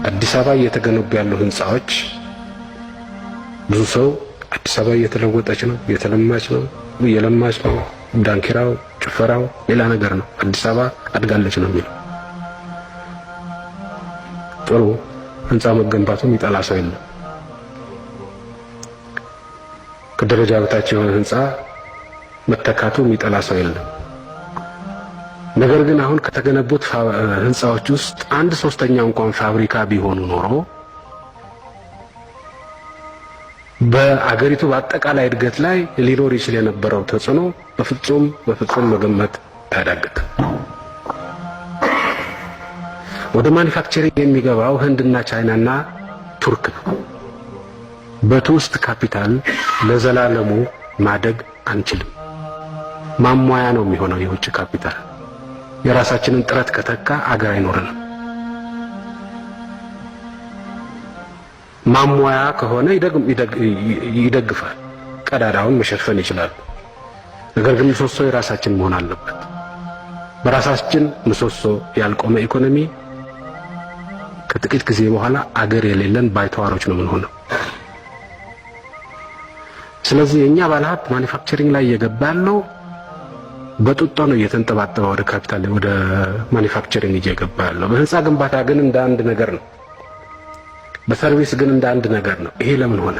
አዲስ አበባ እየተገነቡ ያሉ ህንጻዎች ብዙ ሰው አዲስ አበባ እየተለወጠች ነው፣ እየተለማች ነው፣ እየለማች ነው፣ ዳንኪራው፣ ጭፈራው ሌላ ነገር ነው፣ አዲስ አበባ አድጋለች ነው የሚለው። ጥሩ ህንጻ መገንባቱ የሚጠላ ሰው የለም። ከደረጃ በታች የሆነ ህንጻ መተካቱ የሚጠላ ሰው የለም። ነገር ግን አሁን ከተገነቡት ህንጻዎች ውስጥ 1/3 እንኳን ፋብሪካ ቢሆኑ ኖሮ በአገሪቱ በአጠቃላይ እድገት ላይ ሊኖር ይችል የነበረው ተጽዕኖ በፍጹም መገመት አያዳግትም። ወደ ማኒፋክቸሪንግ የሚገባው ህንድና ቻይናና ቱርክ ነው። በቱሪስት ካፒታል ለዘላለሙ ማደግ አንችልም። ማሟያ ነው የሚሆነው የውጭ ካፒታል። የራሳችንን ጥረት ከተካ አገር አይኖርንም። ማሟያ ከሆነ ይደግፋል፣ ቀዳዳውን መሸፈን ይችላል። ነገር ግን ምሰሶ የራሳችን መሆን አለበት። በራሳችን ምሰሶ ያልቆመ ኢኮኖሚ ከጥቂት ጊዜ በኋላ አገር የሌለን ባይተዋሮች ነው የምንሆነው። ስለዚህ የኛ ባለሀብት ማኒፋክቸሪንግ ላይ እየገባ ያለው በጡጦ ነው እየተንጠባጠበ ወደ ካፒታል ወደ ማኒፋክቸሪንግ እየገባ ያለው። በህንጻ ግንባታ ግን እንደ አንድ ነገር ነው፣ በሰርቪስ ግን እንደ አንድ ነገር ነው። ይሄ ለምን ሆነ?